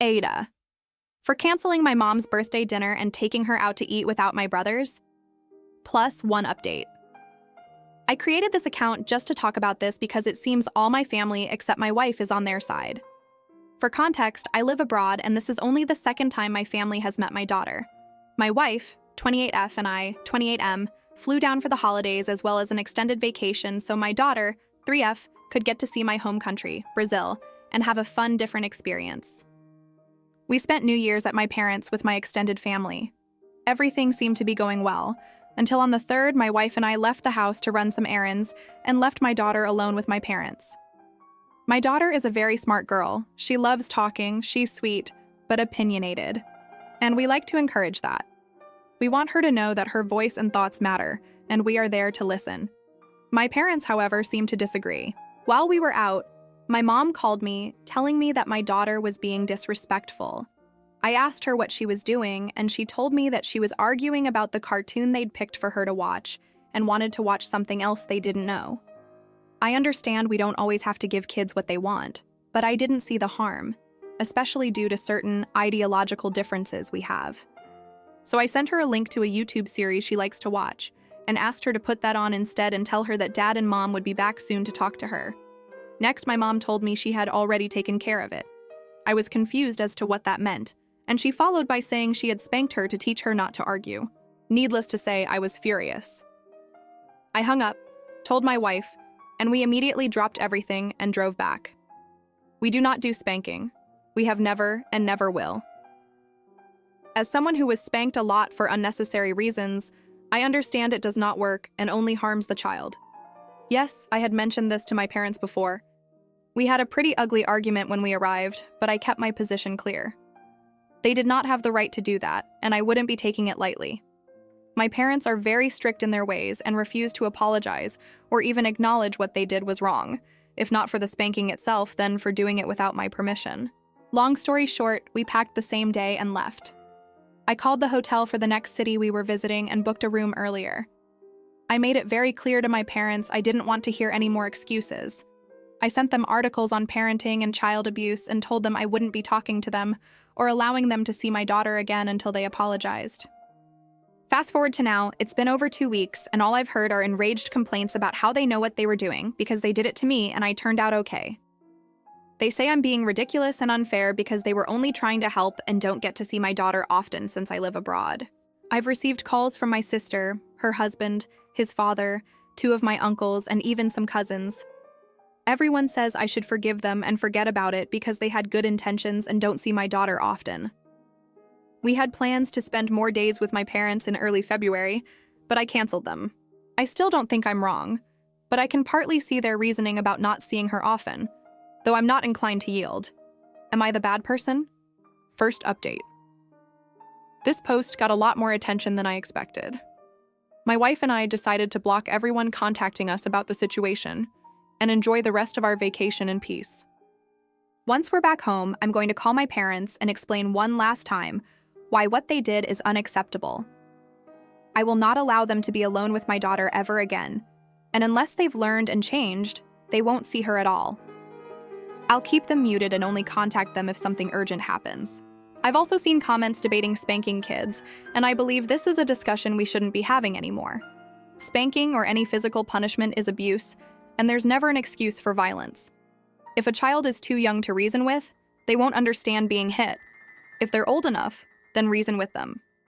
AITAH. For canceling my mom's birthday dinner and taking her out to eat without my brothers. Plus one update. I created this account just to talk about this because it seems all my family except my wife is on their side. For context, I live abroad and this is only the second time my family has met my daughter. My wife, 28F, and I, 28M, flew down for the holidays as well as an extended vacation so my daughter, 3F, could get to see my home country, Brazil, and have a fun, different experience. We spent New Year's at my parents' with my extended family. Everything seemed to be going well, until on the 3rd, my wife and I left the house to run some errands and left my daughter alone with my parents. My daughter is a very smart girl. She loves talking, she's sweet, but opinionated. And we like to encourage that. We want her to know that her voice and thoughts matter, and we are there to listen. My parents, however, seem to disagree. While we were out, my mom called me, telling me that my daughter was being disrespectful. I asked her what she was doing, and she told me that she was arguing about the cartoon they'd picked for her to watch and wanted to watch something else they didn't know. I understand we don't always have to give kids what they want, but I didn't see the harm, especially due to certain ideological differences we have. So I sent her a link to a YouTube series she likes to watch and asked her to put that on instead and tell her that Dad and Mom would be back soon to talk to her. Next, my mom told me she had already taken care of it. I was confused as to what that meant, and she followed by saying she had spanked her to teach her not to argue. Needless to say, I was furious. I hung up, told my wife, and we immediately dropped everything and drove back. We do not do spanking. We have never and never will. As someone who was spanked a lot for unnecessary reasons, I understand it does not work and only harms the child. Yes, I had mentioned this to my parents before. We had a pretty ugly argument when we arrived, but I kept my position clear. They did not have the right to do that, and I wouldn't be taking it lightly. My parents are very strict in their ways and refuse to apologize or even acknowledge what they did was wrong, if not for the spanking itself, then for doing it without my permission. Long story short, we packed the same day and left. I called the hotel for the next city we were visiting and booked a room earlier. I made it very clear to my parents I didn't want to hear any more excuses. I sent them articles on parenting and child abuse and told them I wouldn't be talking to them or allowing them to see my daughter again until they apologized. Fast forward to now, it's been over 2 weeks, and all I've heard are enraged complaints about how they know what they were doing because they did it to me and I turned out okay. They say I'm being ridiculous and unfair because they were only trying to help and don't get to see my daughter often since I live abroad. I've received calls from my sister, her husband, his father, 2 of my uncles, and even some cousins. Everyone says I should forgive them and forget about it because they had good intentions and don't see my daughter often. We had plans to spend more days with my parents in early February, but I canceled them. I still don't think I'm wrong, but I can partly see their reasoning about not seeing her often, though I'm not inclined to yield. Am I the bad person? First update. This post got a lot more attention than I expected. My wife and I decided to block everyone contacting us about the situation and enjoy the rest of our vacation in peace. Once we're back home, I'm going to call my parents and explain one last time why what they did is unacceptable. I will not allow them to be alone with my daughter ever again, and unless they've learned and changed, they won't see her at all. I'll keep them muted and only contact them if something urgent happens. I've also seen comments debating spanking kids, and I believe this is a discussion we shouldn't be having anymore. Spanking or any physical punishment is abuse, and there's never an excuse for violence. If a child is too young to reason with, they won't understand being hit. If they're old enough, then reason with them.